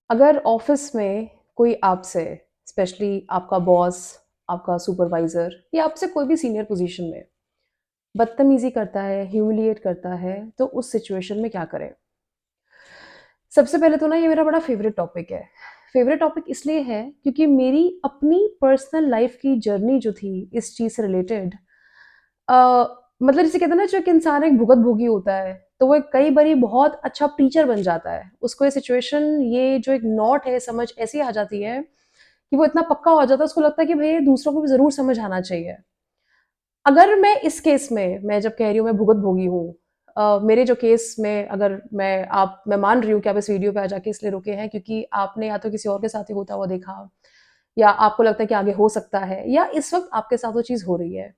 अगर ऑफिस में कोई आपसे स्पेशली आपका बॉस, आपका सुपरवाइज़र या आपसे कोई भी सीनियर पोजीशन में बदतमीज़ी करता है, ह्यूमिलिएट करता है, तो उस सिचुएशन में क्या करें? सबसे पहले तो ना ये मेरा बड़ा फ़ेवरेट टॉपिक है। फ़ेवरेट टॉपिक इसलिए है क्योंकि मेरी अपनी पर्सनल लाइफ़ की जर्नी जो थी इस चीज़ से रिलेटेड अ, मतलब जिसे कहते हैं ना जो एक इंसान एक भुगत-भोगी होता है, तो वो कई बारी बहुत अच्छा टीचर बन जाता है। उसको ये सिचुएशन ये जो एक नॉट है समझ ऐसी आ जाती है कि वो इतना पक्का हो जाता है उसको लगता है कि भई ये दूसरों को भी ज़रूर समझ आना चाहिए। अगर मैं इस केस में मैं जब कह रही हूँ मैं भुगत-भोगी हूँ मेरे जो केस में अगर मैं मान रही हूँ कि आप इस वीडियो पे आ जाके इसलिए रुके हैं क्योंकि आपने या तो किसी और के साथ ही होता हुआ देखा या आपको लगता है कि आगे हो सकता है या इस वक़्त आपके साथ वो चीज़ हो रही है।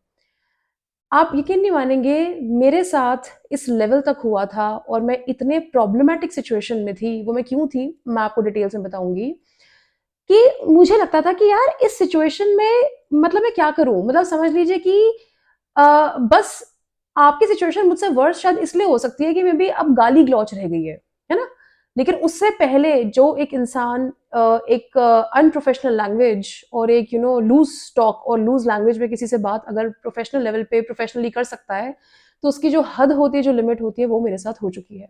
आप यकीन नहीं मानेंगे मेरे साथ इस लेवल तक हुआ था और मैं इतने प्रॉब्लमैटिक सिचुएशन में थी, वो मैं क्यों थी, मैं आपको डिटेल्स में बताऊँगी, कि मुझे लगता था कि यार इस सिचुएशन में मतलब मैं क्या करूँ? मतलब समझ लीजिए कि बस आपकी सिचुएशन मुझसे वर्स्ट शायद इसलिए हो सकती है कि मे बी अब गाली-गलौच रह गई है ना? लेकिन उससे पहले जो एक इंसान एक अनप्रोफेशनल लैंग्वेज और एक लूज़ टॉक और लूज़ लैंग्वेज में किसी से बात अगर प्रोफेशनल लेवल पे प्रोफेशनली कर सकता है, तो उसकी जो हद होती है, जो लिमिट होती है, वो मेरे साथ हो चुकी है।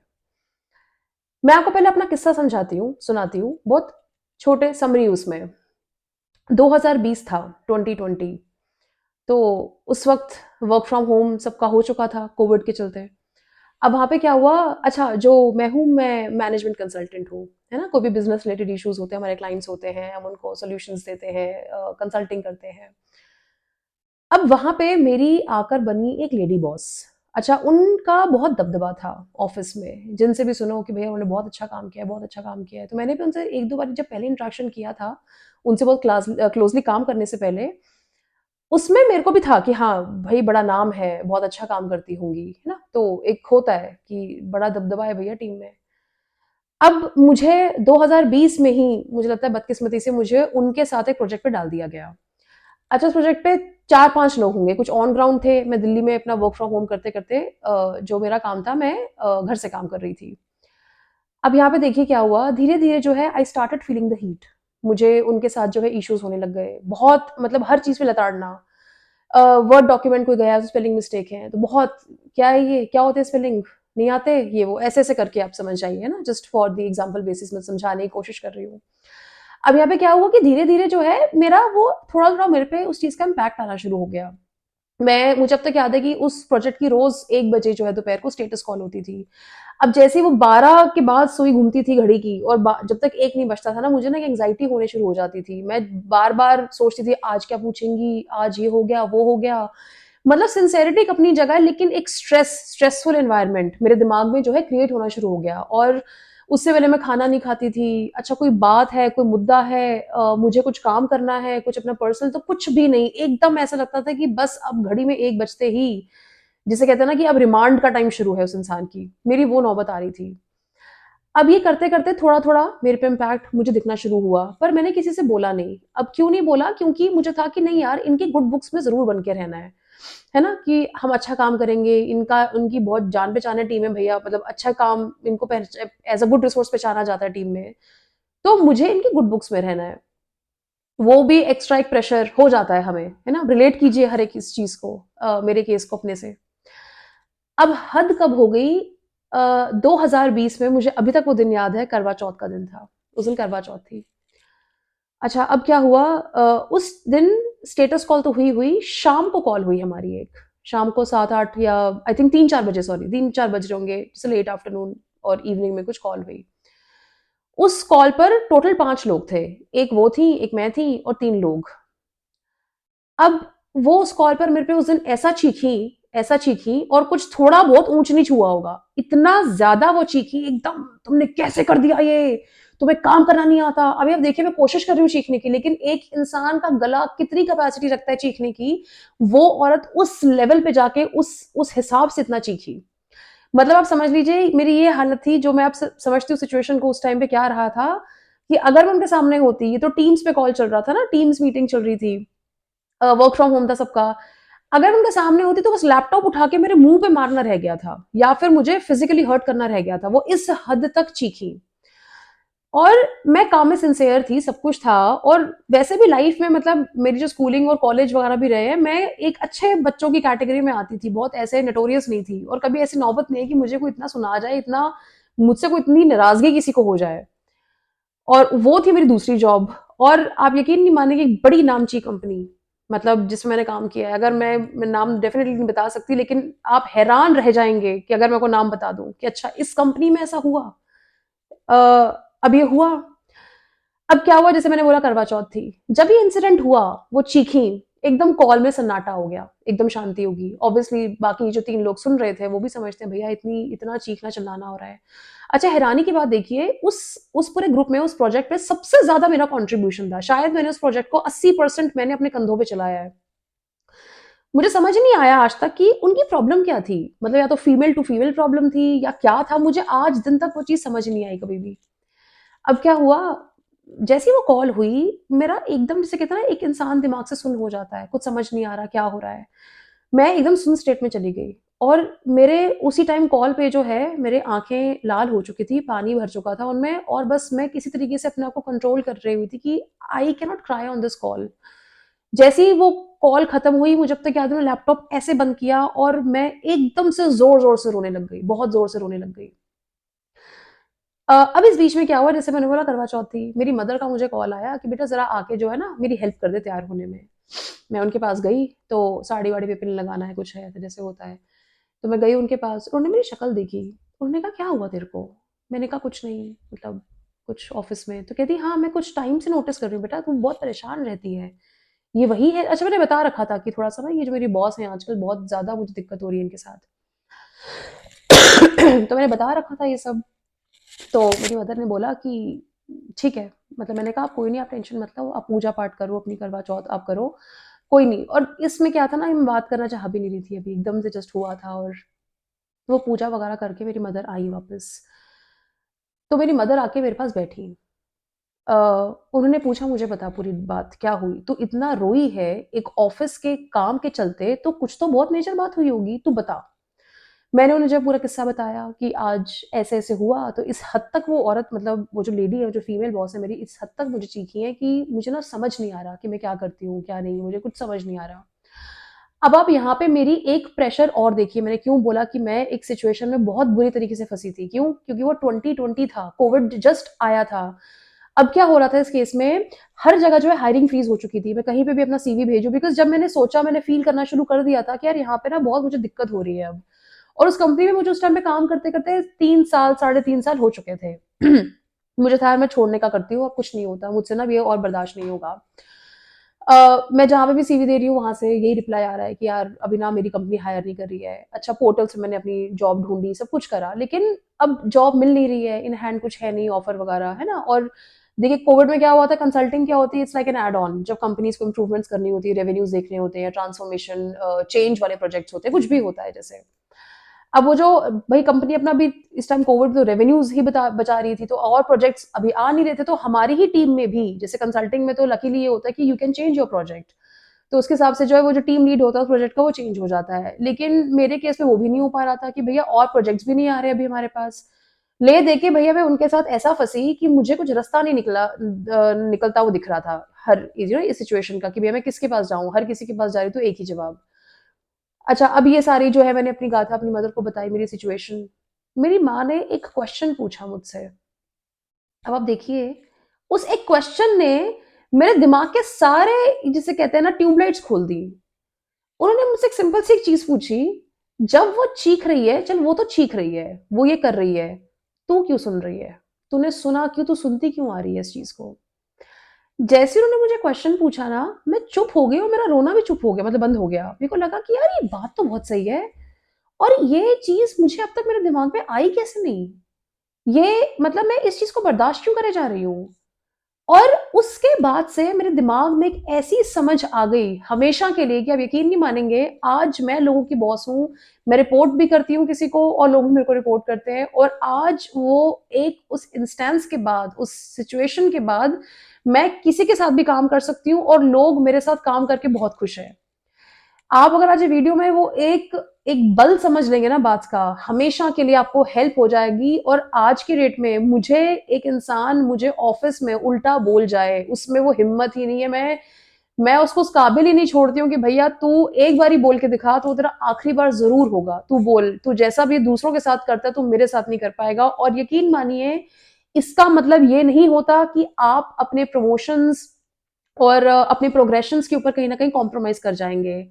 मैं आपको पहले अपना किस्सा समझाती हूँ, सुनाती हूँ, बहुत छोटे समरी उसमें। 2020 था, 2020 तो उस वक़्त वर्क फ्रॉम होम सबका हो चुका था कोविड के चलते। अब वहाँ पे क्या हुआ अच्छा जो मैं मैनेजमेंट कंसल्टेंट हूँ, है ना? कोई भी बिज़नेस रिलेटेड इश्यूज़ होते हैं, हमारे क्लाइंट्स होते हैं, हम उनको सॉल्यूशंस देते हैं कंसल्टिंग करते हैं। अब वहाँ पे मेरी आकर बनी एक लेडी बॉस। अच्छा उनका बहुत दबदबा था ऑफ़िस में, जिनसे भी सुनो कि भैया उन्होंने बहुत अच्छा काम किया है, बहुत अच्छा काम किया है। तो मैंने भी उनसे 1-2 बार जब पहले इंटरेक्शन किया था, उनसे बहुत क्लोज़ली काम करने से पहले, उसमें मेरे को भी था कि हाँ, भई बड़ा नाम है, बहुत अच्छा काम करती होंगी, है ना? तो एक होता है कि बड़ा दबदबा है भैया टीम में। अब मुझे 2020 में ही मुझे लगता है बदकिस्मती से मुझे उनके साथ एक प्रोजेक्ट पे डाल दिया गया। अच्छा उस प्रोजेक्ट पे 4-5 लोग होंगे, कुछ ऑन ग्राउंड थे, मैं दिल्ली में अपना वर्क फ्रॉम होम करते-करते जो मेरा काम था मैं घर से काम कर रही थी। अब यहाँ पे देखिए क्या हुआ, धीरे-धीरे जो है I started feeling the heat. मुझे उनके साथ जो है इश्यूज़ होने लग गए। बहुत मतलब हर चीज़ पे लताड़ना। वर्ड डॉक्यूमेंट कोई गया, स्पेलिंग मिस्टेक है, तो बहुत क्या है ये? क्या होते हैं स्पेलिंग? नहीं आते? ये वो ऐसे-ऐसे करके आप समझ जाइए ना, just for the example basis मैं समझाने की कोशिश कर रही हूँ। अब यहाँ पे क्या हुआ कि धीरे-धीरे जो है मेरा वो थोड़ा-थोड़ा मेरे पे उस चीज़ का इम्पैक्ट आना शुरू हो गया। मुझे अब तक याद है कि उस प्रोजेक्ट की रोज़ 1 बजे जो है दोपहर को स्टेटस कॉल होती थी। अब जैसे ही वो 12 के बाद सुई घूमती थी घड़ी की और जब तक 1 नहीं बजता था ना मुझे ना एक एंग्जायटी होने शुरू हो जाती थी। मैं बार-बार सोचती थी आज क्या पूछेंगी? आज ये हो गया, वो हो गया। मतलब सिंसेरिटी एक अपनी जगह है लेकिन एक स्ट्रेसफुल एनवायरनमेंट मेरे दिमाग में जो है क्रिएट होना शुरू हो गया और उससे पहले मैं खाना नहीं खाती थी। अच्छा कोई बात है, कोई मुद्दा है मुझे कुछ काम करना है, कुछ अपना पर्सनल तो कुछ भी नहीं। एकदम ऐसा लगता था कि बस अब घड़ी में 1 बजते ही जिसे कहते हैं ना कि अब रिमांड का टाइम शुरू है उस इंसान की, मेरी वो नौबत आ रही थी। अब ये करते-करते थोड़ा-थोड़ा मेरे पे इम्पैक्ट मुझे दिखना शुरू हुआ, पर मैंने किसी से बोला नहीं। अब क्यों नहीं बोला? क्योंकि मुझे था कि नहीं यार इनकी गुड बुक्स में ज़रूर बन के रहना है ना? कि हम अच्छा काम करेंगे, इनका उनकी बहुत जान-पहचान टीम है भैया मतलब अच्छा काम इनको एज़ अ गुड रिसोर्स पहचाना जाता है टीम में। तो मुझे इनकी गुड बुक्स में रहना है। वो भी एक्स्ट्रा एक प्रेशर हो जाता है हमें, है ना? रिलेट कीजिए हर एक इस चीज़ को मेरे केस को अपने से। अब हद कब हो गई 2020 में मुझे अभी तक वो दिन याद है करवा चौथ का दिन था। उस दिन करवा चौथ थी। अच्छा अब क्या हुआ उस दिन स्टेटस कॉल तो हुई, शाम को कॉल हुई हमारी एक। शाम को 7-8 या आई थिंक 3-4 बजे सॉरी 3-4 बज रहे होंगे, जैसे लेट आफ्टरनून और इवनिंग में कुछ कॉल हुई। उस कॉल पर टोटल 5 लोग थे। एक वो थी, एक मैं थी और 3 लोग। अब वो उस कॉल पर मेरे पे उस दिन ऐसा चीखी और कुछ थोड़ा बहुत ऊंच-नीच हुआ होगा। इतना ज़्यादा वो चीखी एकदम तुमने कैसे कर दिया ये? तुम्हें काम करना नहीं आता। अभी अब देखिए मैं कोशिश कर रही हूँ चीखने की लेकिन एक इंसान का गला कितनी कैपेसिटी रखता है चीखने की, वो औरत उस लेवल पे जाके उस हिसाब से इतना चीखी। मतलब आप समझ लीजिए मेरी ये हालत थी जो मैं अब समझती हूँ सिचुएशन को उस टाइम पे क्या रहा था, कि अगर मैं उनके सामने होती, ये तो टीम्स पे कॉल चल रहा था ना, टीम्स मीटिंग चल रही थी। वर्क फ्रॉम होम था सबका। अगर उनके सामने होती तो बस लैपटॉप उठा के मेरे मुंह पे मारना रह गया था या फिर मुझे फिजिकली हर्ट करना रह गया था वो इस हद तक चीखी। और मैं काम में सिंसियर थी, सब कुछ था, और वैसे भी लाइफ में मतलब मेरी जो स्कूलिंग और कॉलेज वगैरह भी रहे हैं, मैं एक अच्छे बच्चों की कैटेगरी में आती थी, बहुत ऐसे नोटोरियस नहीं थी, और कभी ऐसी नौबत नहीं है कि मुझे कोई इतना सुना जाए, इतना मुझसे कोई इतनी नाराजगी किसी को हो जाए। और वो थी मेरी दूसरी जॉब। और आप यकीन नहीं मानेंगे, एक बड़ी नामची कंपनी, मतलब जिसमें मैंने काम किया है। अगर मैं नाम डेफिनेटली नहीं बता सकती, लेकिन आप हैरान रह जाएंगे कि अगर मैं को नाम बता दूं कि अच्छा इस कंपनी में ऐसा हुआ। अ, अब ये हुआ। अब क्या हुआ, जैसे मैंने बोला करवा चौथ थी, जब ये इंसिडेंट हुआ, वो चीखी, एकदम कॉल में सन्नाटा हो गया, एकदम शांति होगी। ऑब्वियसली बाकी जो 3 लोग सुन रहे थे वो भी समझते हैं भैया इतनी इतना चीखना चिल्लाना हो रहा है। अच्छा, हैरानी की बात देखिए, उस पूरे ग्रुप में, उस प्रोजेक्ट पे सबसे ज्यादा मेरा कंट्रीब्यूशन था। शायद मैंने उस प्रोजेक्ट को 80% मैंने अपने कंधों पे चलाया है। मुझे समझ नहीं आया आज तक कि उनकी प्रॉब्लम क्या थी, मतलब या तो फीमेल टू फीमेल प्रॉब्लम थी या क्या था, मुझे आज दिन तक वो चीज समझ नहीं आई कभी भी। अब क्या हुआ, जैसे ही वो कॉल हुई, मेरा एकदम, जिसे कहते हैं ना, एक इंसान दिमाग से सुन्न हो जाता है, कुछ समझ नहीं आ रहा क्या हो रहा है। मैं एकदम सुन्न स्टेट में चली गई, और मेरे उसी टाइम कॉल पे जो है, मेरे आंखें लाल हो चुकी थी, पानी भर चुका था उनमें, और बस मैं किसी तरीके से अपने आप को कंट्रोल कर रही हुई थी कि I can not cry on this call. जैसे ही वो कॉल खत्म हुई, मुझे जब तक याद है, मैंने लैपटॉप ऐसे बंद किया और मैं एकदम से जोर जोर से रोने लग गई, बहुत जोर से रोने लग गई। अब इस बीच में क्या हुआ, जैसे मैंने बोला करवा चौथ थी, मेरी मदर का मुझे कॉल आया कि बेटा ज़रा आके जो है ना मेरी हेल्प कर दे तैयार होने में। मैं उनके पास गई, तो साड़ी-वाड़ी पे पिन लगाना है, कुछ है, तो जैसे होता है। तो मैं गई उनके पास, उन्होंने मेरी शक्ल देखी, उन्होंने कहा क्या हुआ तेरे को? मैंने कहा कुछ नहीं, मतलब कुछ ऑफिस में। तो कहती हाँ, मैं कुछ टाइम से नोटिस कर रही हूँ बेटा, तुम बहुत परेशान रहती है। ये वही है? अच्छा, मैंने बता रखा था कि थोड़ा-सा ना ये जो मेरी बॉस हैं आजकल, बहुत ज़्यादा मुझे दिक्कत हो रही है इनके साथ। तो मैंने बता रखा था ये सब। तो मेरी मदर ने बोला कि ठीक है, मतलब मैंने कहा आप कोई नहीं, आप टेंशन मत लो, आप पूजा पाठ करो, अपनी करवा चौथ आप करो, कोई नहीं। और इसमें क्या था ना, मैं बात करना चाह भी नहीं रही थी, अभी एकदम से जस्ट हुआ था। और वो पूजा वगैरह करके मेरी मदर आई वापस। तो मेरी मदर आके मेरे पास बैठी। अ, उन्होंने पूछा मुझे बता पूरी बात क्या हुई, तू इतना रोई है एक ऑफिस के काम के चलते, तो कुछ तो बहुत मेजर बात हुई होगी, तू बता। मैंने उन्हें जब पूरा किस्सा बताया कि आज ऐसे-ऐसे हुआ, तो इस हद तक वो औरत, मतलब वो जो लेडी है, जो फीमेल बॉस है मेरी, इस हद तक मुझे चीखी है कि मुझे ना समझ नहीं आ रहा कि मैं क्या करती हूँ, क्या नहीं, मुझे कुछ समझ नहीं आ रहा। अब आप यहाँ पे मेरी एक प्रेशर और देखिए, मैंने क्यों बोला कि मैं एक सिचुएशन में बहुत बुरी तरीके से फँसी थी, क्यों? क्योंकि वो 2020 था, कोविड जस्ट आया था। अब क्या हो रहा था इस केस में, हर जगह जो है हायरिंग फ्रीज़ हो चुकी थी, मैं कहीं पे भी अपना सीवी भेजूँ, बिकॉज़ जब मैंने सोचा, मैंने फ़ील करना शुरू कर दिया था कि यार यहाँ पे ना बहुत मुझे दिक्कत हो रही है अब। और उस कंपनी में मुझे उस टाइम पे काम करते-करते 3 साल, साढ़े 3 साल हो चुके थे। मुझे था यार मैं छोड़ने का करती हूँ, अब कुछ नहीं होता, मुझसे ना अब ये और बर्दाश्त नहीं होगा। मैं जहाँ पे भी सीवी दे रही हूँ, वहाँ से यही रिप्लाई आ रहा है कि यार अभी ना मेरी कंपनी हायर नहीं कर रही है। अच्छा, पोर्टल से मैंने अपनी जॉब ढूँढी, सब कुछ करा, लेकिन अब जॉब मिल नहीं रही है, इन हैंड कुछ है नहीं ऑफर वगैरह, है ना? और देखिए कोविड में क्या हुआ था, कंसल्टिंग क्या होती है, it's like an add on. जब कंपनीज़ को इम्प्रूवमेंट्स करनी होती है, रेवेन्यूज़ देखने होते हैं, ट्रांसफॉर्मेशन चेंज वाले प्रोजेक्ट्स होते हैं, कुछ भी होता है जैसे। अब वो जो भाई कंपनी अपना भी इस टाइम कोविड तो रेवेन्यूज ही बचा रही थी, तो और प्रोजेक्ट्स अभी आ नहीं रहे थे, तो हमारी ही टीम में भी, जैसे कंसल्टिंग में तो लकीली ये होता है कि you can change your project, तो उसके हिसाब से जो है वो जो टीम लीड होता है उस प्रोजेक्ट का, वो चेंज हो जाता है। लेकिन मेरे केस में वो भी नहीं हो पा रहा था कि भैया और प्रोजेक्ट्स भी नहीं आ रहे अभी हमारे पास। ले दे के भैया मैं उनके साथ ऐसा फंसी कि मुझे कुछ रास्ता नहीं निकलता वो दिख रहा था, हर इस सिचुएशन का, कि भैया मैं किसके पास जाऊं, हर किसी के पास जा रही, तो एक ही जवाब। अच्छा, अब ये सारी जो है मैंने अपनी गाथा अपनी मदर को बताई, मेरी सिचुएशन। मेरी माँ ने एक क्वेश्चन पूछा मुझसे। अब आप देखिए, उस एक क्वेश्चन ने मेरे दिमाग के सारे, जिसे कहते हैं ना, ट्यूबलाइट्स खोल दी। उन्होंने मुझसे एक सिंपल सी एक चीज पूछी, जब वो चीख रही है, चल वो तो चीख रही है, वो ये कर रही है, तू क्यों सुन रही है? तूने सुना क्यों? तू सुनती क्यों आ रही है इस चीज को? जैसे ही उन्होंने मुझे क्वेश्चन पूछा ना, मैं चुप हो गई और मेरा रोना भी चुप हो गया, मतलब बंद हो गया। मेरे को लगा कि यार ये बात तो बहुत सही है, और ये चीज़ मुझे अब तक मेरे दिमाग में आई कैसे नहीं? ये मतलब मैं इस चीज़ को बर्दाश्त क्यों करे जा रही हूँ? और उसके बाद से मेरे दिमाग में एक ऐसी समझ आ गई हमेशा के लिए, कि आप यकीन नहीं मानेंगे, आज मैं लोगों की बॉस हूँ, मैं रिपोर्ट भी करती हूँ किसी को और लोग भी मेरे को रिपोर्ट करते हैं, और आज वो एक उस इंस्टेंस के बाद, उस सिचुएशन के बाद, मैं किसी के साथ भी काम कर सकती हूँ और लोग मेरे साथ काम करके बहुत खुश हैं। आप अगर आज ये वीडियो में वो एक एक बल समझ लेंगे ना बात का, हमेशा के लिए आपको हेल्प हो जाएगी। और आज की डेट में मुझे एक इंसान मुझे ऑफिस में उल्टा बोल जाए, उसमें वो हिम्मत ही नहीं है, मैं उसको उस काबिल ही नहीं छोड़ती हूँ कि भैया तू एक बार ही बोल के दिखा, तो तेरा आखिरी बार जरूर होगा, तू बोल, तू जैसा भी दूसरों के साथ करता है तू मेरे साथ नहीं कर पाएगा। और यकीन मानिए, इसका मतलब ये नहीं होता कि आप अपने प्रमोशंस और अपने प्रोग्रेशंस के ऊपर कहीं ना कहीं कॉम्प्रोमाइज कर जाएंगे।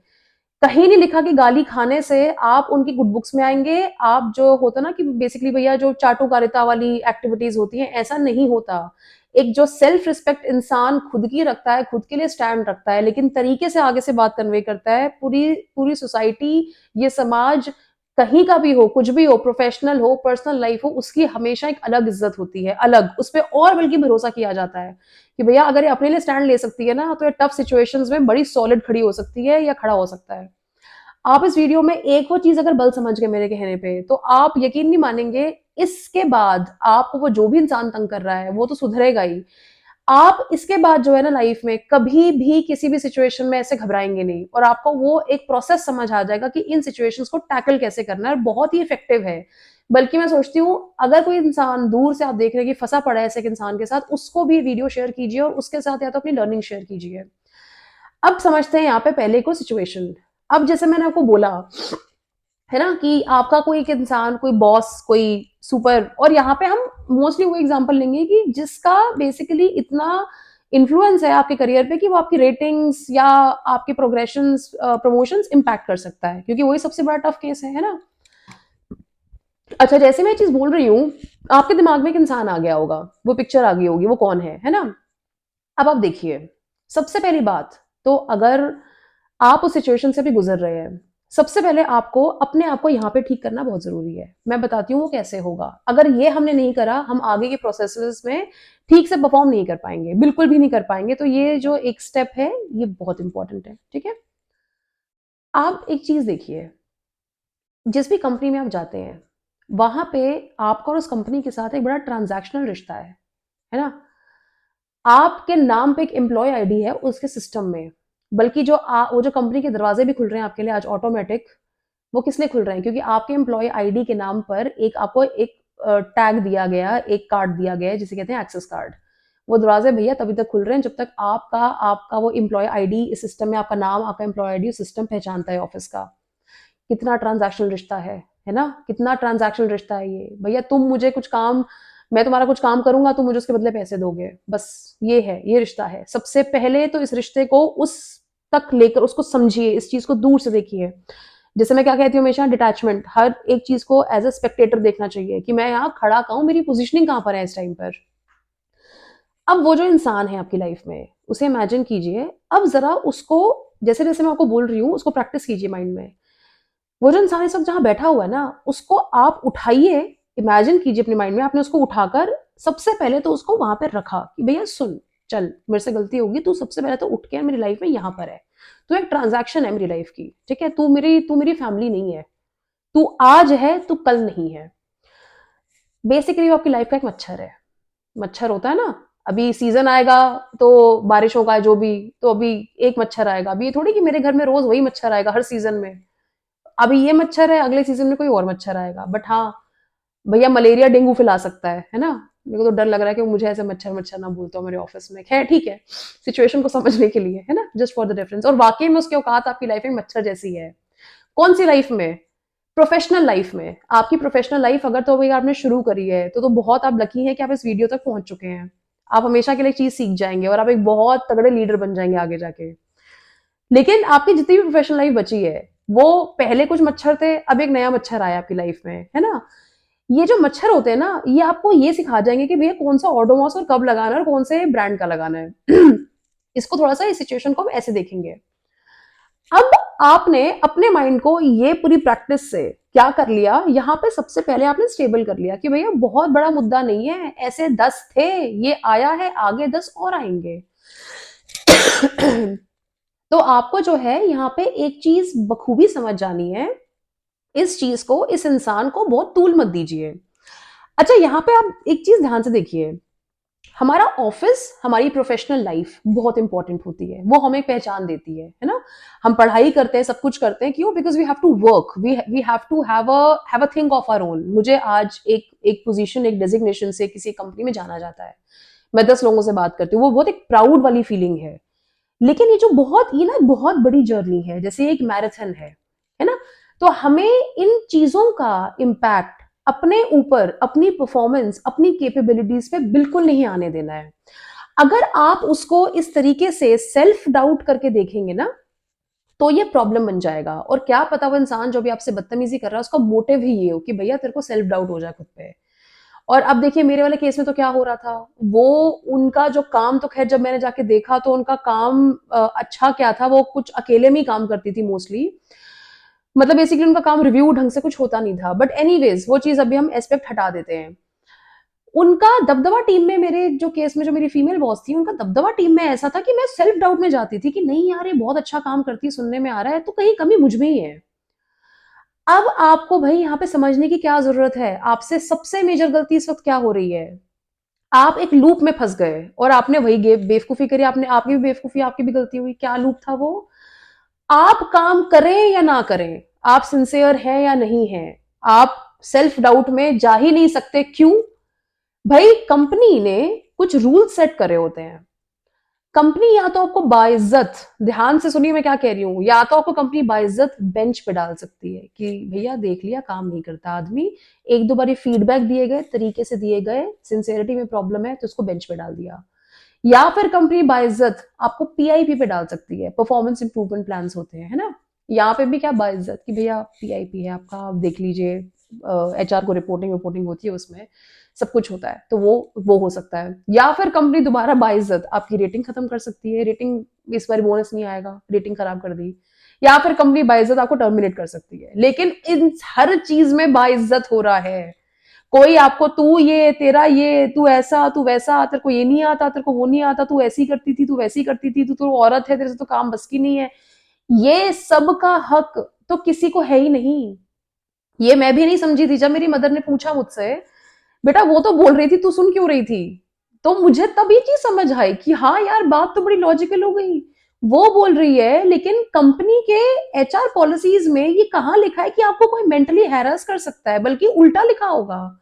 कहीं नहीं लिखा कि गाली खाने से आप उनकी गुड बुक्स में आएंगे। आप जो होता ना कि बेसिकली भैया जो चाटुकारिता वाली एक्टिविटीज होती हैं, ऐसा नहीं होता। एक जो सेल्फ रिस्पेक्ट इंसान खुद की रखता है, खुद के लिए स्टैंड रखता है, लेकिन तरीके से आगे से बात कन्वे करता है, पूरी पूरी सोसाइटी, ये समाज, कहीं का भी हो, कुछ भी हो, प्रोफेशनल हो, पर्सनल लाइफ हो, उसकी हमेशा एक अलग इज्जत होती है, अलग उस पर और बल्कि भरोसा किया जाता है कि भैया अगर ये अपने लिए स्टैंड ले सकती है ना, तो ये टफ सिचुएशंस में बड़ी सॉलिड खड़ी हो सकती है या खड़ा हो सकता है। आप इस वीडियो में एक वो चीज अगर बल समझ गए मेरे कहने पे, तो आप यकीन नहीं मानेंगे, इसके बाद आपको वो जो भी इंसान तंग कर रहा है वो तो सुधरेगा ही। आप इसके बाद जो है ना लाइफ में कभी भी किसी भी सिचुएशन में ऐसे घबराएंगे नहीं, और आपको वो एक प्रोसेस समझ आ जाएगा कि इन सिचुएशंस को टैकल कैसे करना है, और बहुत ही इफेक्टिव है। बल्कि मैं सोचती हूँ, अगर कोई इंसान दूर से आप देख रहे हैं कि फंसा पड़ा है ऐसे एक इंसान के साथ, उसको भी वीडियो शेयर कीजिए और उसके साथ या तो अपनी लर्निंग शेयर कीजिए। अब समझते हैं यहाँ पे पहले को सिचुएशन। अब जैसे मैंने आपको बोला है ना कि आपका कोई एक इंसान, कोई बॉस, कोई सुपर, और यहाँ पे हम मोस्टली वो एग्जांपल लेंगे कि जिसका बेसिकली इतना इन्फ्लुएंस है आपके करियर पे कि वो आपकी रेटिंग्स या आपके प्रोग्रेशंस, प्रमोशंस इम्पैक्ट कर सकता है, क्योंकि वही सबसे बड़ा टफ केस है ना। अच्छा, जैसे मैं ये चीज बोल रही हूँ, आपके दिमाग में एक इंसान आ गया होगा, वो पिक्चर आ गई होगी, वो कौन है ना। अब आप देखिए, सबसे पहली बात तो, अगर आप उस सिचुएशन से भी गुजर रहे हैं, सबसे पहले आपको अपने आप को यहाँ पे ठीक करना बहुत जरूरी है। मैं बताती हूँ वो कैसे होगा। अगर ये हमने नहीं करा, हम आगे के प्रोसेसेस में ठीक से परफॉर्म नहीं कर पाएंगे, बिल्कुल भी नहीं कर पाएंगे। तो ये जो एक स्टेप है, ये बहुत इंपॉर्टेंट है, ठीक है। आप एक चीज देखिए, जिस भी कंपनी में आप जाते हैं, वहां पे आपका और उस कंपनी के साथ एक बड़ा ट्रांजैक्शनल रिश्ता है ना। आपके नाम पे एक एम्प्लॉय आईडी है उसके सिस्टम में, बल्कि वो जो कंपनी के दरवाजे भी खुल रहे हैं आपके लिए आज ऑटोमेटिक, वो किस लिए खुल रहे हैं? क्योंकि आपके एम्प्लॉय आईडी के नाम पर एक आपको एक टैग दिया गया, एक कार्ड दिया गया है जिसे कहते हैं एक्सेस कार्ड। वो दरवाजे भैया तभी तक खुल रहे हैं जब तक आपका आपका वो एम्प्लॉय आईडी इस सिस्टम में, आपका नाम, आपका एम्प्लॉय आईडी सिस्टम पहचानता है ऑफिस का। कितना ट्रांजैक्शनल रिश्ता है ना, कितना ट्रांजैक्शनल रिश्ता है ये भैया। तुम मुझे कुछ काम, मैं तुम्हारा कुछ काम करूंगा, तुम मुझे उसके बदले पैसे दोगे, बस ये है, ये रिश्ता है। सबसे पहले तो इस रिश्ते को उस तक लेकर उसको समझिए, इस चीज को दूर से देखिए। जैसे मैं क्या कहती हूँ हमेशा, डिटैचमेंट, हर एक चीज को एज अ स्पेक्टेटर देखना चाहिए कि मैं यहाँ खड़ा कहूँ, मेरी पोजिशनिंग कहाँ पर है इस टाइम पर। अब वो जो इंसान है आपकी लाइफ में, उसे इमेजिन कीजिए। अब जरा उसको, जैसे जैसे मैं आपको बोल रही हूँ, उसको प्रैक्टिस कीजिए माइंड में। वो जो इंसान इस वक्त जहां बैठा हुआ है ना, उसको आप उठाइए, इमेजिन कीजिए अपने माइंड में, आपने उसको उठाकर सबसे पहले तो उसको वहां पर रखा कि भैया सुन, चल मेरे से गलती होगी, तू सबसे पहले तो उठ के मेरी लाइफ में यहाँ पर है, तो एक ट्रांजैक्शन है मेरी लाइफ की, ठीक है। तू मेरी फैमिली नहीं है, तू आज है, तू कल नहीं है। बेसिकली वो आपकी लाइफ का एक मच्छर है। मच्छर होता है ना, अभी सीजन आएगा तो बारिशों का है जो भी, तो अभी एक मच्छर आएगा। अभी ये थोड़ी कि मेरे घर में रोज वही मच्छर आएगा हर सीजन में। अभी ये मच्छर है, अगले सीजन में कोई और मच्छर आएगा। बट हाँ भैया, मलेरिया डेंगू फैला सकता है ना। मेरे को तो डर लग रहा है कि मुझे ऐसे मच्छर मच्छर ना बोलते हो मेरे ऑफिस में। खैर ठीक है, सिचुएशन को समझने के लिए है ना, जस्ट फॉर द डिफरेंस। और वाकई में उसकी औकात आपकी लाइफ में मच्छर जैसी है। कौन सी लाइफ में? प्रोफेशनल लाइफ में। आपकी प्रोफेशनल लाइफ अगर तो अभी आपने शुरू करी है, तो बहुत आप लकी हैं कि आप इस वीडियो तक पहुंच चुके हैं। आप हमेशा के लिए चीज सीख जाएंगे और आप एक बहुत तगड़े लीडर बन जाएंगे आगे जाके। लेकिन आपकी जितनी भी प्रोफेशनल लाइफ बची है, वो पहले कुछ मच्छर थे, अब एक नया मच्छर आया आपकी लाइफ में, है ना। ये जो मच्छर होते हैं ना, ये आपको ये सिखा जाएंगे कि भैया कौन सा ओडोमॉस और कब लगाना है और कौन से ब्रांड का लगाना है। इसको थोड़ा सा इस सिचुएशन को हम ऐसे देखेंगे। अब आपने अपने माइंड को ये पूरी प्रैक्टिस से क्या कर लिया, यहाँ पे सबसे पहले आपने स्टेबल कर लिया कि भैया बहुत बड़ा मुद्दा नहीं है, ऐसे 10 थे, ये आया है, आगे 10 और आएंगे। तो आपको जो है यहाँ पे एक चीज बखूबी समझ जानी है, इस चीज को, इस इंसान को बहुत तूल मत दीजिए। अच्छा, यहाँ पे आप एक चीज ध्यान से देखिए, हमारा ऑफिस, हमारी प्रोफेशनल लाइफ बहुत इंपॉर्टेंट होती है, वो हमें पहचान देती है ना? हम पढ़ाई करते हैं, सब कुछ करते हैं, क्यों? Because we have to work, we have to have a thing of our own. मुझे आज एक एक पोजीशन, एक डेजिग्नेशन से किसी कंपनी में जाना जाता है, मैं 10 लोगों से बात करती हूँ, वो बहुत एक प्राउड वाली फीलिंग है। लेकिन ये ना बहुत बड़ी जर्नी है, जैसे एक मैराथन है ना? तो हमें इन चीजों का इम्पैक्ट अपने ऊपर, अपनी परफॉर्मेंस, अपनी कैपेबिलिटीज पे बिल्कुल नहीं आने देना है। अगर आप उसको इस तरीके से सेल्फ डाउट करके देखेंगे ना, तो ये प्रॉब्लम बन जाएगा। और क्या पता वो इंसान जो भी आपसे बदतमीजी कर रहा है, उसका मोटिव ही ये हो कि भैया तेरे को सेल्फ डाउट हो जाए खुद पे। और अब देखिए मेरे वाले केस में तो क्या हो रहा था, वो उनका जो काम, तो खैर जब मैंने जाके देखा तो उनका काम अच्छा क्या था, वो कुछ अकेले में ही काम करती थी मोस्टली। मतलब बेसिकली उनका काम रिव्यू ढंग से कुछ होता नहीं था, बट एनीवेज वो चीज अभी हम एस्पेक्ट हटा देते हैं। उनका दबदबा टीम में, मेरे जो केस में जो मेरी फीमेल बॉस थी, उनका दबदबा टीम में ऐसा था कि मैं सेल्फ डाउट में जाती थी कि नहीं यार ये बहुत अच्छा काम करती है, सुनने में आ रहा है, तो कहीं कमी मुझ में ही है। अब आपको भाई यहाँ पे समझने की क्या जरूरत है, आपसे सबसे मेजर गलती इस वक्त क्या हो रही है? आप एक लूप में फंस गए और आपने वही बेवकूफी करी, आपने, आपकी भी बेवकूफी, आपकी भी गलती हुई। क्या लूप था वो? आप काम करें या ना करें, आप सिंसियर हैं या नहीं हैं, आप सेल्फ डाउट में जा ही नहीं सकते। क्यों? भाई कंपनी ने कुछ रूल सेट करे होते हैं। कंपनी या तो आपको बाइज्जत, ध्यान से सुनिए मैं क्या कह रही हूं, या तो आपको कंपनी बाइज्जत बेंच पे डाल सकती है कि भैया देख लिया काम नहीं करता आदमी, एक दो बारी फीडबैक दिए गए, तरीके से दिए गए, सिंसियरिटी में प्रॉब्लम है तो उसको बेंच पे डाल दिया। या फिर कंपनी बाइज्जत आपको पीआईपी पे डाल सकती है, परफॉर्मेंस इंप्रूवमेंट प्लान्स होते हैं, है ना? यहाँ पे भी क्या बाइज्जत कि भैया पीआईपी है आपका, आप देख लीजिए, एचआर को रिपोर्टिंग रिपोर्टिंग होती है, उसमें सब कुछ होता है, तो वो हो सकता है। या फिर कंपनी दोबारा बाइज्जत आपकी रेटिंग खत्म कर सकती है, रेटिंग इस बार बोनस नहीं आएगा, रेटिंग खराब कर दी। या फिर कंपनी बाइज्जत आपको टर्मिनेट कर सकती है। लेकिन इन हर चीज में बाइज्जत हो रहा है। कोई आपको, तू ये, तेरा ये, तू ऐसा, तू वैसा, तेरे को ये नहीं आता, तेरे को वो नहीं आता, तू ऐसी करती थी, तू वैसी करती थी, तू तो औरत है, तेरे से तो काम बस की नहीं है, ये सब का हक तो किसी को है ही नहीं। ये मैं भी नहीं समझी थी जब मेरी मदर ने पूछा मुझसे, बेटा वो तो बोल रही थी, तू सुन क्यों रही थी? तो मुझे तब ये चीज समझ आई कि हाँ यार बात तो बड़ी लॉजिकल हो गई। वो बोल रही है, लेकिन कंपनी के एचआर पॉलिसीज में ये कहाँ लिखा है कि आपको कोई मेंटली हैरेस कर सकता है, बल्कि उल्टा लिखा होगा।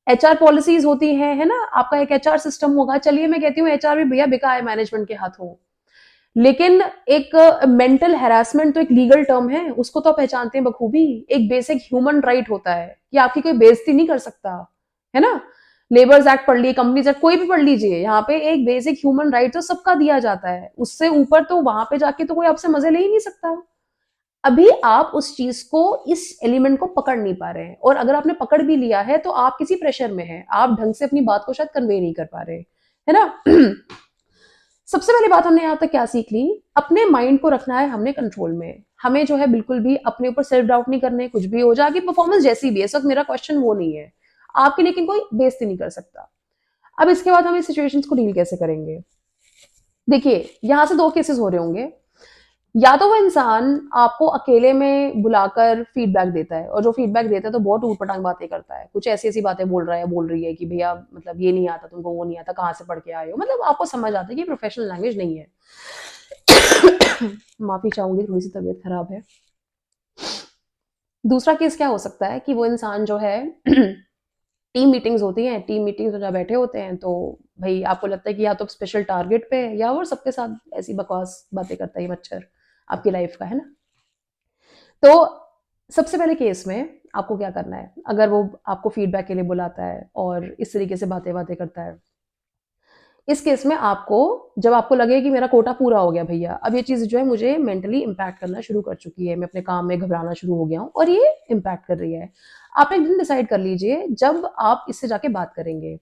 एचआर पॉलिसीज होती है ना, आपका एक एचआर सिस्टम होगा। चलिए मैं कहती हूँ एचआर भी भैया बिका है मैनेजमेंट के हाथों, लेकिन एक मेंटल हैरासमेंट तो एक लीगल टर्म है, उसको तो पहचानते हैं बखूबी। एक बेसिक ह्यूमन राइट होता है कि आपकी कोई बेइज्जती नहीं कर सकता, है ना? लेबर्स एक्ट पढ़ लिए, कंपनीज एक्ट, कोई भी पढ़ लीजिए, यहाँ पे एक बेसिक ह्यूमन राइट तो सबका दिया जाता है, उससे ऊपर तो वहां पे जाके तो कोई आपसे मजे ले ही नहीं सकता। अभी आप उस चीज को, इस एलिमेंट को पकड़ नहीं पा रहे हैं, और अगर आपने पकड़ भी लिया है तो आप किसी प्रेशर में हैं, आप ढंग से अपनी बात को शायद कन्वे नहीं कर पा रहे, है ना? सबसे पहली बात हमने यहाँ तक क्या सीख ली? अपने माइंड को रखना है हमने कंट्रोल में। हमें जो है बिल्कुल भी अपने ऊपर सेल्फ डाउट नहीं करने, कुछ भी हो जाए, आपकी परफॉर्मेंस जैसी भी है, इस वक्त मेरा क्वेश्चन वो नहीं है आपकी, लेकिन कोई बेइज्जती नहीं कर सकता। अब इसके बाद हम इस सिचुएशंस को डील कैसे करेंगे? देखिए यहाँ से दो केसेस हो रहे होंगे। या तो वो इंसान आपको अकेले में बुलाकर फीडबैक देता है, और जो फीडबैक देता है तो बहुत ऊट-पटांग बातें करता है, कुछ ऐसी-ऐसी बातें बोल रहा है, बोल रही है कि भैया मतलब ये नहीं आता तुमको, वो नहीं आता, कहाँ से पढ़ के आए हो, मतलब आपको समझ आता है कि प्रोफेशनल लैंग्वेज नहीं है। माफी चाहूंगी, थोड़ी सी तबीयत खराब है। दूसरा केस क्या हो सकता है कि वो इंसान जो है टीम मीटिंग्स होती हैं, टीम मीटिंग्स में जब बैठे होते हैं तो भाई आपको लगता है कि या तो स्पेशल टारगेट पे है, या वो सबके साथ ऐसी बकवास बातें करता है, ये मच्छर आपकी लाइफ का, है ना? तो सबसे पहले केस में आपको क्या करना है, अगर वो आपको फीडबैक के लिए बुलाता है और इस तरीके से बातें बातें करता है, इस केस में आपको, जब आपको लगे कि मेरा कोटा पूरा हो गया भैया, अब ये चीज़ जो है मुझे मेंटली इम्पैक्ट करना शुरू कर चुकी है, मैं अपने काम में घबराना शुरू हो गया हूँ और ये इम्पैक्ट कर रही है, आप एक दिन डिसाइड कर लीजिए जब आप इससे जाके बात करेंगे।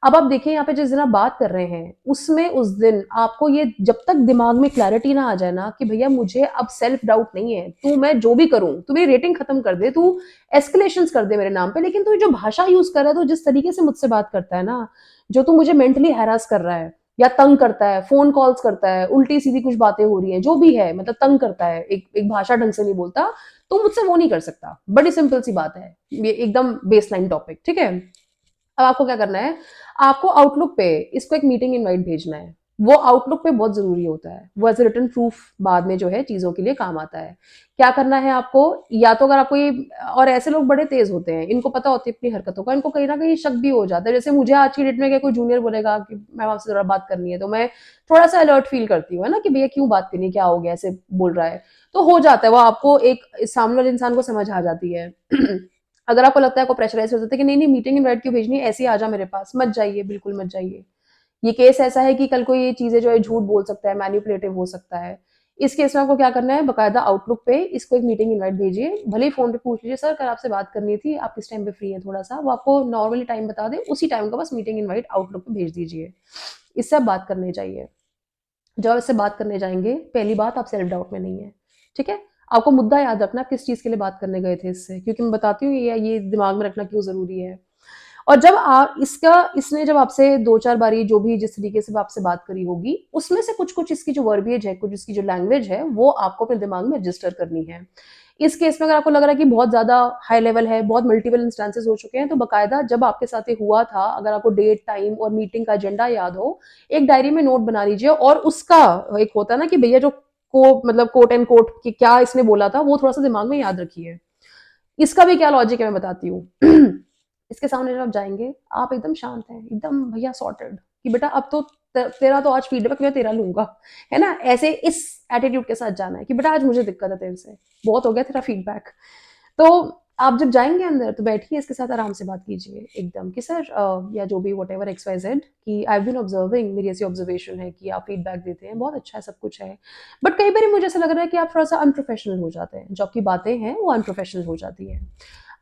अब आप देखिए यहाँ पे जिस दिन आप बात कर रहे हैं, उसमें उस दिन आपको ये, जब तक दिमाग में क्लैरिटी ना आ जाए ना कि भैया मुझे अब सेल्फ डाउट नहीं है, तू मैं जो भी करूं, तू मेरी रेटिंग खत्म कर दे, तू एस्केलेशन कर दे मेरे नाम पे, लेकिन तू जो भाषा यूज कर रहा है, तो जिस तरीके से मुझसे बात करता है ना, जो तू मुझे मेंटली हैरास कर रहा है या तंग करता है, फोन कॉल्स करता है, उल्टी सीधी कुछ बातें हो रही हैं, जो भी है, मतलब तंग करता है, एक भाषा ढंग से नहीं बोलता, तो मुझसे वो नहीं कर सकता। बड़ी सिंपल सी बात है, ये एकदम बेसलाइन टॉपिक, ठीक है? अब आपको क्या करना है, आपको आउटलुक पे इसको एक मीटिंग इनवाइट भेजना है। वो आउटलुक पे बहुत ज़रूरी होता है। वो एज़ अ रिटन प्रूफ बाद में जो है चीज़ों के लिए काम आता है। क्या करना है आपको, या तो अगर आपको ये, और ऐसे लोग बड़े तेज़ होते हैं, इनको पता होती है अपनी हरकतों का, इनको कहीं न कहीं शक भी हो जाता है। जैसे मुझे आज की डेट में क्या कोई जूनियर बोलेगा कि मैम आपसे ज़रा बात करनी है, तो मैं थोड़ा-सा अलर्ट फ़ील करती हूँ, है ना, कि भैया क्यों बात करनी है, क्या हो गया, ऐसे बोल रहा है। तो हो जाता है, वो आपको एक सामने वाले इंसान को समझ आ जाती है। अगर आपको लगता है, आपको प्रेशराइज़ हो जाता है कि नहीं-नहीं मीटिंग इनवाइट क्यों भेजनी है, ऐसे ही आ जा मेरे पास, मत जाइए, बिल्कुल मत जाइए। ये केस ऐसा है कि कल को ये चीज़ें जो है झूठ बोल सकता है, मैनिपुलेटिव हो सकता है। इस केस में आपको क्या करना है, बाकायदा आउटलुक पे इसको एक मीटिंग इनवाइट भेजिए। भले ही फ़ोन पे पूछ लीजिए, सर कल आपसे बात करनी थी, आप किस टाइम पे फ्री हैं थोड़ा-सा? वो आपको नॉर्मली टाइम बता दे, उसी टाइम का बस मीटिंग इनवाइट आउटलुक पे भेज दीजिए। इससे आप बात करने जाइए। जब आप इससे बात करने जाएँगे, पहली बात आप सेल्फ डाउट में नहीं हैं, ठीक है? आपको मुद्दा याद रखना, किस चीज़ के लिए बात करने गए थे इससे, क्योंकि मैं बताती हूँ ये दिमाग में रखना क्यों ज़रूरी है। और जब आप इसका इसने जब आपसे 2-4 बारी जो भी जिस तरीके से आपसे बात करी होगी, उसमें से कुछ-कुछ इसकी जो वर्बिएज है, कुछ इसकी जो लैंग्वेज है, वो आपको अपने दिमाग में रजिस्टर करनी है। इस केस में अगर आपको लग रहा है कि बहुत ज़्यादा हाई लेवल है, बहुत मल्टीपल इंस्टेंसेस हो चुके हैं, तो बाकायदा जब आपके साथ ये हुआ था, अगर आपको डेट, टाइम और मीटिंग का एजेंडा याद हो, एक डायरी में नोट बना लीजिए, और उसका एक होता है ना कि भैया जो मतलब कोट एंड कोट कि क्या इसने बोला था, वो थोड़ा-सा दिमाग में याद रखिए। इसका भी क्या लॉजिक है मैं बताती हूँ। इसके सामने जब आप जाएँगे, आप एकदम शांत हैं, एकदम भैया सॉर्टेड, कि बेटा अब तो तेरा तो आज फीडबैक मैं तेरा लूँगा, है ना? ऐसे इस एटीट्यूड के साथ जाना है कि बेटा आज मुझे दिक्कत है तेरे से, बहुत हो गया तेरा फीडबैक। तो आप जब जाएँगे अंदर, तो बैठिए, इसके साथ आराम से बात कीजिए एकदम कि सर या जो भी व्हाटएवर एक्स वाई ज़ेड, कि आई हैव बीन ऑब्जर्विंग, मेरी ऐसी ऑब्जर्वेशन है कि आप फीडबैक देते हैं, बहुत अच्छा है, सब कुछ है। बट कई बारी मुझे ऐसा लग रहा है कि आप थोड़ा-सा अनप्रोफेशनल हो जाते हैं, जो आपकी बातें हैं वो अनप्रोफेशनल हो जाती हैं।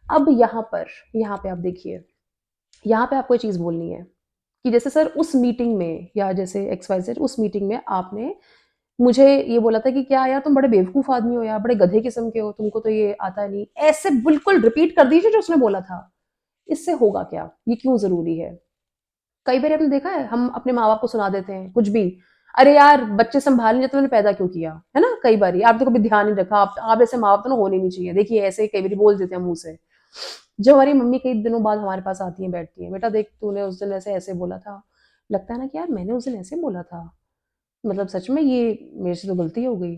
अब यहाँ पे आप देखिए, यहाँ पे आपको ये चीज़ बोलनी है कि जैसे सर उस मीटिंग में, या जैसे एक्स वाई ज़ेड उस मीटिंग में आपने मुझे ये बोला था कि क्या यार तुम बड़े बेवकूफ़ आदमी हो यार, बड़े गधे किस्म के हो, तुमको तो ये आता नहीं। ऐसे बिल्कुल रिपीट कर दीजिए जो उसने बोला था। इससे होगा क्या? ये क्यों ज़रूरी है? कई बार आपने देखा है, हम अपने माँ-बाप को सुना देते हैं कुछ भी। अरे यार, बच्चे सँभाल नहीं जाते, तूने पैदा क्यों किया? है ना? कई बारी आपने कभी ध्यान नहीं रखा, आप ऐसे माँ-बाप तो ना होने नहीं चाहिए। देखिए ऐसे कई बारी बोल देते हैं मुँह से। जब हमारी मम्मी कई दिनों बाद हमारे पास आती हैं, बैठती हैं, "बेटा देख तूने उस दिन ऐसे-ऐसे बोला था।" लगता है ना कि यार मैंने उस दिन ऐसे बोला था। मतलब सच में ये मेरे से तो गलती हो गई।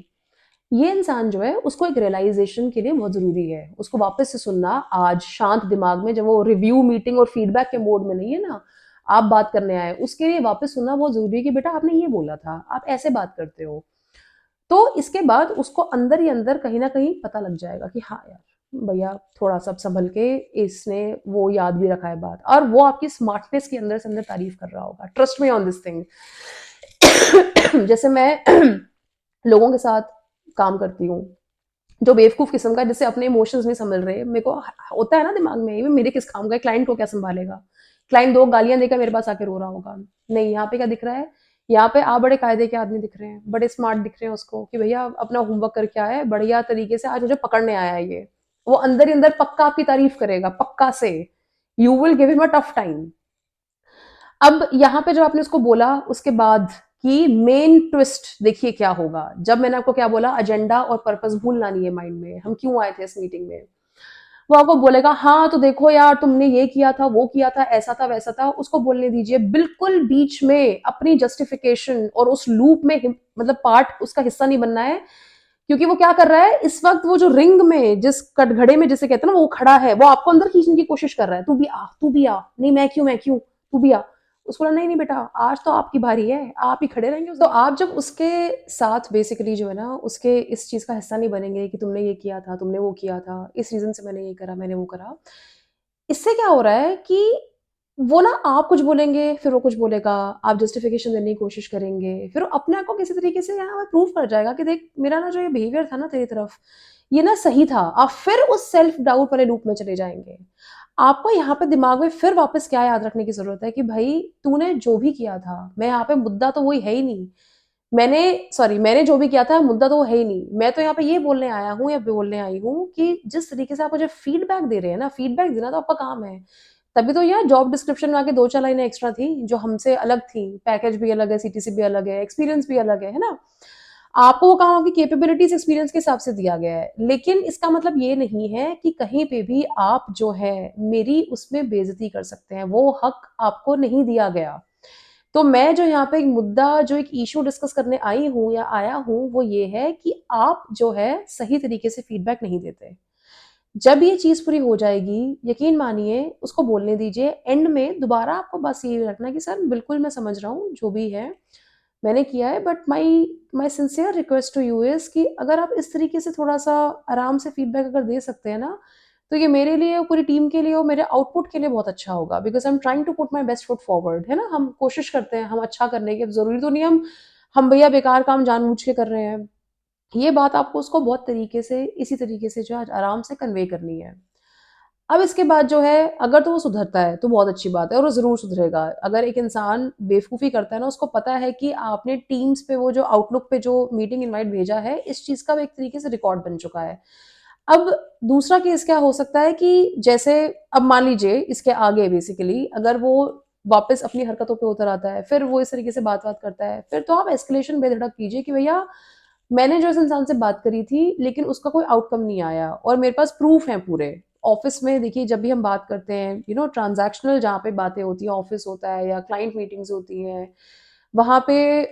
ये इंसान जो है उसको एक रियलाइज़ेशन के लिए बहुत ज़रूरी है। उसको वापस से सुनना आज शांत दिमाग में, जब वो रिव्यू, मीटिंग और फीडबैक के मोड में नहीं है ना, आप बात करने आए, उसके लिए वापस सुनना बहुत ज़रूरी है कि बेटा आपने ये बोला था, आप ऐसे बात करते हो। तो इसके बाद उसको अंदर ही अंदर कहीं न कहीं पता लग जाएगा कि हाँ यार, भैया थोड़ा-सा अब सँभल के, इसने वो याद भी रखा है बात, और वो आपकी स्मार्टनेस की अंदर से अंदर तारीफ़ कर रहा होगा। Trust me on this thing. जैसे मैं लोगों के साथ काम करती हूँ, जो बेवकूफ़ किस्म का, जिससे अपने इमोशंस नहीं सँभल रहे, मेरे को होता है ना दिमाग में, ये मेरे किस काम का है, क्लाइंट को क्या सँभालेगा? क्लाइंट 2 गालियाँ देकर मेरे पास आके रो रहा होगा। नहीं, यहाँ पे क्या दिख रहा है? यहाँ पे आप बड़े कायदे के आदमी दिख रहे हैं, बड़े स्मार्ट दिख रहे हैं उसको कि भैया अपना होमवर्क करके आया है, बढ़िया तरीके से आज मुझे पकड़ने आया है ये। वो अंदर ही अंदर पक्का आपकी तारीफ़ करेगा, पक्का से। You will give him a tough time. अब यहाँ पे जब आपने उसको बोला, उसके बाद कि मेन ट्विस्ट देखिए क्या होगा। जब मैंने आपको क्या बोला, एजेंडा और पर्पस भूलना नहीं है माइंड में, हम क्यों आए थे इस मीटिंग में। वो आपको बोलेगा हाँ तो देखो यार तुमने ये किया था, वो किया था, ऐसा था, वैसा था, उसको बोलने दीजिए। बिल्कुल बीच में अपनी जस्टिफिकेशन और उस लूप में मतलब पार्ट उसका हिस्सा नहीं बनना है, क्योंकि वो क्या कर रहा है इस वक्त, वो जो रिंग में, जिस कटघड़े में जिसे कहते हैं ना, वो खड़ा है, वो आपको अंदर खींचने की कोशिश कर रहा है, तू भी आ, तू भी आ, नहीं मैं क्यों, तू भी आ। उसको बोला नहीं नहीं बेटा, आज तो आपकी बारी है, आप ही खड़े रहेंगे। तो आप जब उसके साथ बेसिकली जो है ना, उसके इस चीज का हिस्सा नहीं बनेंगे कि तुमने ये किया था, तुमने वो किया था, इस रीजन से मैंने ये करा, मैंने वो करा, इससे क्या हो रहा है कि वो ना आप कुछ बोलेंगे, फिर वो कुछ बोलेगा, आप जस्टिफिकेशन देने की कोशिश करेंगे, फिर वो अपने आप को किसी तरीके से यहाँ प्रूव कर जाएगा कि देख मेरा ना जो ये बिहेवियर था ना तेरी तरफ, ये ना सही था। आप फिर उस सेल्फ डाउट वाले लूप में चले जाएंगे। आपको यहाँ पे दिमाग में फिर वापस क्या याद रखने की जरूरत है कि भाई तूने जो भी किया था, मैं यहाँ पे मुद्दा तो वही है ही नहीं, मैंने जो भी किया था मुद्दा तो वो है ही नहीं। मैं तो यहाँ पे ये बोलने आया हूँ या बोलने आई हूँ कि जिस तरीके से आप मुझे फीडबैक दे रहे हैं ना, फीडबैक देना तो आपका काम है। तभी तो यार जॉब डिस्क्रिप्शन में आके 2-4 लाइनें एक्स्ट्रा थी, जो हमसे अलग थी। पैकेज भी अलग है, सीटीसी भी अलग है, एक्सपीरियंस भी अलग है ना? आपको वो काम आपकी कैपेबिलिटीज एक्सपीरियंस के हिसाब से दिया गया है, लेकिन इसका मतलब ये नहीं है कि कहीं पे भी आप जो है मेरी उसमें बेइज्जती कर सकते हैं, वो हक आपको नहीं दिया गया। तो मैं जो यहाँ पे एक मुद्दा जो एक इशू डिस्कस करने आई हूँ या आया हूँ वो ये है कि आप जो है सही तरीके से फीडबैक नहीं देते। जब ये चीज़ पूरी हो जाएगी, यकीन मानिए उसको बोलने दीजिए, एंड में दोबारा आपको बस ये रखना कि सर बिल्कुल मैं समझ रहा हूँ जो भी है मैंने किया है, but my my sincere request to you is कि अगर आप इस तरीके से थोड़ा-सा आराम से फीडबैक अगर दे सकते हैं ना, तो ये मेरे लिए और पूरी टीम के लिए और मेरे आउटपुट के लिए बहुत अच्छा होगा, because I am trying to put my best foot forward, है ना? हम कोशिश करते हैं हम अच्छा करने की, अब ज़रूरी तो नहीं हम भैया बेकार काम जानबूझ के कर रहे हैं। ये बात आपको उसको बहुत तरीके से इसी तरीके से जो है आराम से कन्वे करनी है। अब इसके बाद जो है अगर तो वो सुधरता है तो बहुत अच्छी बात है और वो ज़रूर सुधरेगा। अगर एक इंसान बेवकूफ़ी करता है ना, उसको पता है कि आपने टीम्स पे वो जो आउटलुक पे जो मीटिंग इनवाइट भेजा है, इस चीज़ का वो एक तरीके से रिकॉर्ड बन चुका है। अब दूसरा केस क्या हो सकता है कि जैसे अब मान लीजिए इसके आगे बेसिकली अगर वो वापस अपनी हरकतों पे उतर आता है, फिर वो इस तरीके से बात-वात करता है, फिर तो आप एस्केलेशन बेधड़क कीजिए कि भैया मैंने जो इस इंसान से बात करी थी लेकिन उसका कोई आउटकम नहीं आया और मेरे पास प्रूफ हैं पूरे। ऑफिस में देखिए जब भी हम बात करते हैं ट्रांजैक्शनल जहाँ पे बातें होती हैं, ऑफिस होता है या क्लाइंट मीटिंग्स होती हैं, वहाँ पे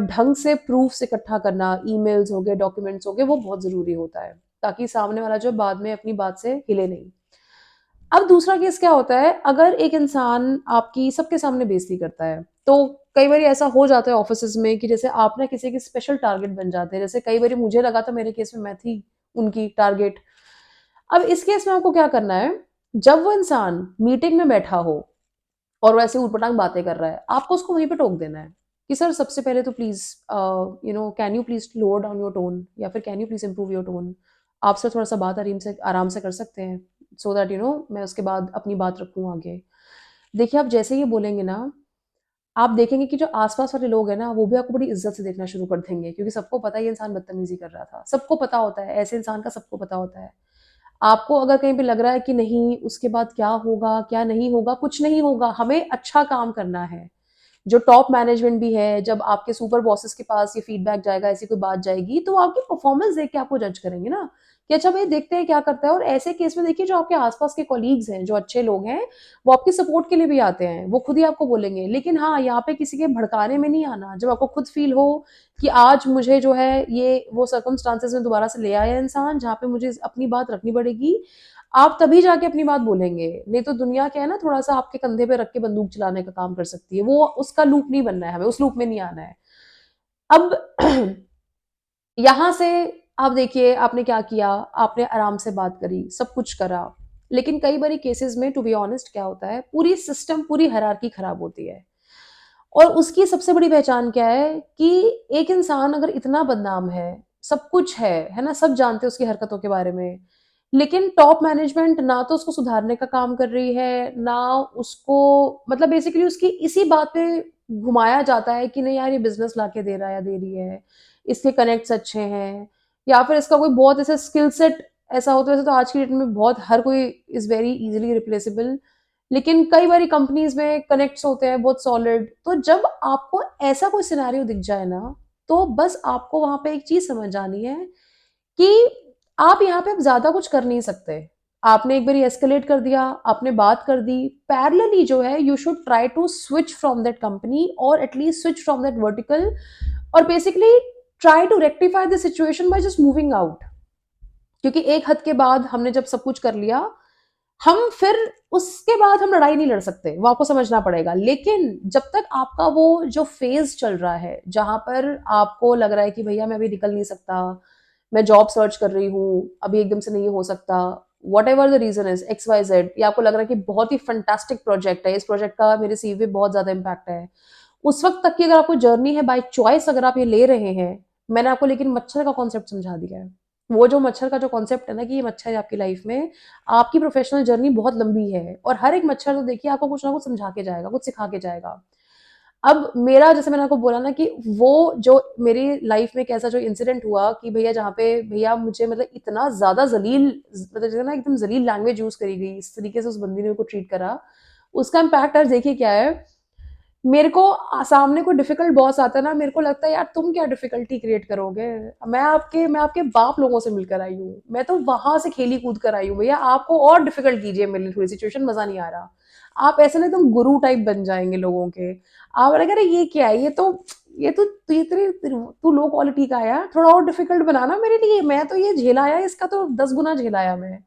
ढंग से प्रूफ्स इकट्ठा करना, ईमेल्स हो गए, डॉक्यूमेंट्स हो गए, वो बहुत ज़रूरी होता है ताकि सामने वाला जो बाद में अपनी बात से हिले नहीं। अब दूसरा केस क्या होता है, अगर एक इंसान आपकी सबके सामने बेइज्जती करता है, तो कई बारी ऐसा हो जाता है ऑफिसेज़ में कि जैसे आप ना किसी के स्पेशल टारगेट बन जाते हैं। जैसे कई बारी मुझे लगा था मेरे केस में मैं थी उनकी टारगेट। अब इस केस में आपको क्या करना है, जब वो इंसान मीटिंग में बैठा हो और वो ऐसे ऊट-पटांग बातें कर रहा है, आपको उसको वहीं पे टोक देना है कि सर सबसे पहले तो please can you please lower down your tone या फिर can you please improve your tone? आप सर थोड़ा-सा बात आराम से कर सकते हैं सो दैट मैं उसके बाद अपनी बात रखूँ आगे। देखिए, आप जैसे ही बोलेंगे ना, आप देखेंगे कि जो आस-पास वाले लोग हैं ना, वो भी आपको बड़ी इज़्ज़त से देखना शुरू कर देंगे क्योंकि सबको पता है ये इंसान बदतमीज़ी कर रहा था। सबको पता होता है, ऐसे इंसान का सबको पता होता है। आपको अगर कहीं पे लग रहा है कि नहीं, उसके बाद क्या होगा, क्या नहीं होगा, कुछ नहीं होगा, हमें अच्छा काम करना है। जो टॉप मैनेजमेंट भी है, जब आपके सुपर बॉसेस के पास ये फीडबैक जाएगा, ऐसी कोई बात जाएगी, तो वो आपकी परफॉर्मेंस देख के आपको जज करेंगे ना, कि अच्छा भई देखते हैं क्या करता है। और ऐसे केस में देखिए जो आपके आस-पास के कलीग्स हैं, जो अच्छे लोग हैं, वो आपकी सपोर्ट के लिए भी आते हैं, वो खुद ही आपको बोलेंगे। लेकिन हाँ, यहाँ पे किसी के भड़काने में नहीं आना, जब आपको खुद फ़ील हो कि आज मुझे जो है ये वो सर्कमस्टेंसेस में दोबारा से ले आया इंसान, जहाँ पे मुझे अपनी बात रखनी पड़ेगी, आप तभी जाके अपनी बात बोलेंगे। नहीं तो दुनिया क्या है ना, थोड़ा-सा आपके कंधे पे रख के बंदूक चलाने का काम कर सकती है। वो उसका लूप नहीं बनना है हमें, उस लूप में नहीं आना है। अब यहाँ से आप देखिए आपने क्या किया, आपने आराम से बात करी, सब कुछ करा। लेकिन कई बारी केसेज़ में टू बी ऑनेस्ट क्या होता है, पूरी सिस्टम, पूरी हायरार्की खराब होती है। और उसकी सबसे बड़ी पहचान क्या है कि एक इंसान अगर इतना बदनाम है, सब कुछ है ना? सब जानते हैं उसकी हरकतों के बारे में, लेकिन टॉप मैनेजमेंट ना तो उसको सुधारने का काम कर रही है, ना उसको मतलब बेसिकली उसकी इसी बात पे घुमाया जाता है कि नहीं यार ये बिज़नेस लाके दे रहा है या दे रही है, इसके कनेक्ट्स अच्छे हैं या फिर इसका कोई बहुत ऐसा स्किल सेट ऐसा होता है, वैसे तो आज की डेट में बहुत हर कोई इज़ वेरी ईज़िली रिप्लेसेबल, लेकिन कई बारी कंपनीज़ में कनेक्ट्स होते हैं बहुत सॉलिड। तो जब आपको ऐसा कोई सिनेरियो दिख जाए ना, तो बस आपको वहाँ पे एक चीज़ समझ आनी है कि आप यहाँ पे अब ज़्यादा कुछ कर नहीं सकते। आपने एक बारी एस्केलेट कर दिया, आपने बात कर दी, पैरेलली जो है you should try to switch from that company और at least switch from that vertical और basically try to rectify the situation by just moving out. क्योंकि एक हद के बाद हमने जब सब कुछ कर लिया, हम फिर उसके बाद हम लड़ाई नहीं लड़ सकते, वो आपको समझना पड़ेगा। लेकिन जब तक आपका वो जो फ़ेज़ चल रहा है, जहाँ पर आपको लग रहा है कि भैया मैं अभी निकल नहीं सकता, मैं जॉब सर्च कर रही हूँ, अभी एकदम से नहीं हो सकता, whatever the reason is X, Y, Z या आपको लग रहा है कि बहुत ही फैंटास्टिक प्रोजेक्ट है, इस प्रोजेक्ट का मेरे सीवी पे बहुत ज़्यादा इम्पैक्ट है। उस वक़्त तक की अगर आपको जर्नी है बाय चॉइस अगर आप ये ले रहे हैं, मैंने आपको लेकिन मच्छर का कॉन्सेप्ट समझा दिया है। वो जो मच्छर का जो कॉन्सेप्ट है ना कि ये मच्छर है आपकी लाइफ़ में, आपकी प्रोफ़ेशनल जर्नी बहुत लंबी है और हर एक मच्छर तो देखिए आपको कुछ ना कुछ समझा के जाएगा, कुछ सिखा के जाएगा। अब मेरा जैसे मैंने आपको बोला ना कि वो जो मेरी लाइफ़ में एक ऐसा जो इंसिडेंट हुआ कि भैया जहाँ पे भैया मुझे मतलब इतना ज़्यादा मतलब जैसे ना एकदम ज़लील लैंग्वेज यूज़ करी गई, इस तरीके से उस बंदी ने मेरे को ट्रीट करा, उसका इम्पैक्ट आज देखिए क्या है मेरे को सामने कोई डिफिकल्ट बॉस आता है ना, मेरे को लगता है यार तुम क्या डिफिकल्टी क्रिएट करोगे। मैं आपके बाप लोगों से मिलकर आई हूँ, मैं तो वहां से खेली कूद कर आई हूँ भैया, आपको और डिफिकल्ट कीजिए मेरे लिए थोड़ी सिचुएशन, मजा नहीं आ रहा। आप ऐसे ना एकदम गुरु टाइप बन जाएंगे लोगों के। आप लगे अरे ये क्या है, तू लो क्वालिटी का है यार, थोड़ा और डिफिकल्ट बनाना मेरे लिए, मैं तो ये झेलाया, इसका तो 10 गुना झेलाया मैं।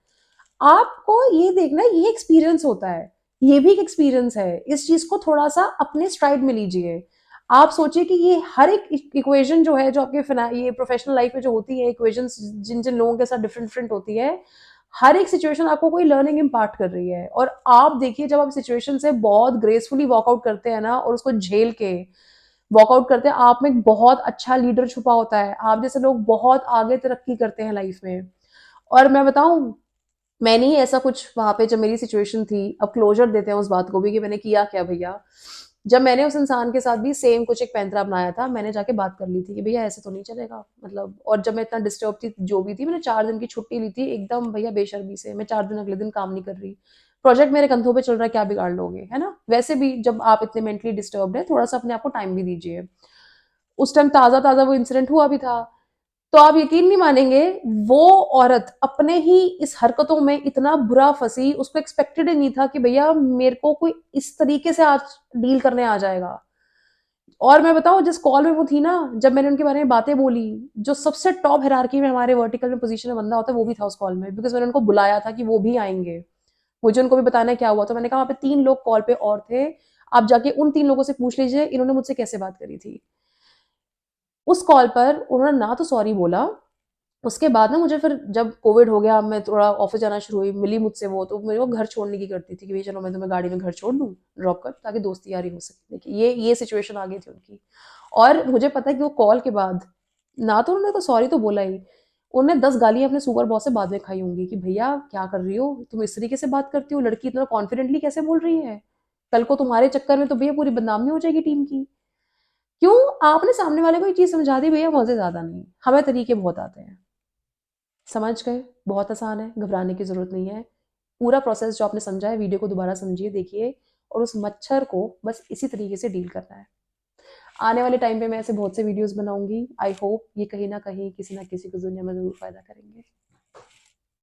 आपको ये देखना, ये एक्सपीरियंस होता है, ये भी एक एक्सपीरियंस है, इस चीज को थोड़ा सा अपने स्ट्राइड में लीजिए। आप सोचिए कि ये हर एक इक्वेशन जो है, जो आपके ये प्रोफेशनल लाइफ में जो होती है इक्वेशन, जिन जिन लोगों के साथ डिफरेंट डिफरेंट होती है, हर एक सिचुएशन आपको कोई लर्निंग इम्पार्ट कर रही है। और आप देखिए जब आप सिचुएशन से बहुत ग्रेसफुली वॉकआउट करते हैं ना, और उसको झेल के वॉकआउट करते हैं, आप में एक बहुत अच्छा लीडर छुपा होता है। आप जैसे लोग बहुत आगे तरक्की करते हैं लाइफ में। और मैं बताऊं, मैंने ही ऐसा कुछ वहां पे, जब मेरी सिचुएशन थी, अब क्लोजर देते हैं उस बात को भी कि मैंने किया क्या भैया। जब मैंने उस इंसान के साथ भी सेम कुछ एक पैंतरा अपनाया था, मैंने जाके बात कर ली थी कि भैया ऐसे तो नहीं चलेगा, मतलब। और जब मैं इतना डिस्टर्ब थी, जो भी थी, मैंने 4 दिन की छुट्टी ली थी एकदम भैया बेशर्मी से। मैं 4 दिन अगले दिन काम नहीं कर रही, प्रोजेक्ट मेरे कंधों पे चल रहा है, क्या बिगाड़ लोगे, है ना। वैसे भी जब आप इतने मेंटली डिस्टर्ब है, थोड़ा सा अपने आप को टाइम भी दीजिए। उस टाइम ताजा ताजा वो इंसिडेंट हुआ भी था। तो आप यकीन नहीं मानेंगे, वो औरत अपने ही इस हरकतों में इतना बुरा फंसी, उसको एक्सपेक्टेड ही नहीं था कि भैया मेरे को कोई इस तरीके से आज डील करने आ जाएगा। और मैं बताऊं, जिस कॉल में वो थी ना, जब मैंने उनके बारे में बातें बोली, जो सबसे टॉप हायरार्की में हमारे वर्टिकल में पोजीशन में बंदा होता है, वो भी था उस कॉल में, बिकॉज मैंने उनको बुलाया था कि वो भी आएंगे। मुझे उनको भी बताना है क्या हुआ। तो मैंने कहा वहाँ पे 3 लोग कॉल पे और थे, आप जाके उन 3 लोगों से पूछ लीजिए इन्होंने मुझसे कैसे बात करी थी। उस कॉल पर उन्होंने ना तो सॉरी बोला। उसके बाद ना, मुझे फिर जब कोविड हो गया, मैं थोड़ा ऑफिस जाना शुरू हुई, मिली मुझसे वो, तो मेरे को घर छोड़ने की करती थी कि भाई चलो मैं तुम्हें गाड़ी में घर छोड़ दूँ, ड्रॉप कर, ताकि दोस्ती यारी हो सके। देखिए ये सिचुएशन आ गई थी उनकी। और मुझे पता है कि वो कॉल के बाद ना तो उन्होंने तो सॉरी तो बोला ही, उन्होंने 10 गालियां अपने सुपर बॉस से बाद में खाई होंगी कि भैया क्या कर रही हो तुम, इस तरीके से बात करती हो, लड़की इतना कॉन्फिडेंटली कैसे बोल रही है, कल को तुम्हारे चक्कर में तो भैया पूरी बदनामी हो जाएगी टीम की। क्यों? आपने सामने वाले को ये चीज समझा दी, भैया मजे ज्यादा नहीं, हमें तरीके बहुत आते हैं। समझ गए? बहुत आसान है, घबराने की ज़रूरत नहीं है। पूरा प्रोसेस जो आपने समझा है, वीडियो को दोबारा समझिए, देखिए, और उस मच्छर को बस इसी तरीके से डील करना है। आने वाले टाइम पे मैं ऐसे बहुत से वीडियोज़ बनाऊँगी। आई होप ये कहीं न कहीं किसी न किसी को दुनिया में ज़रूर फ़ायदा करेंगे।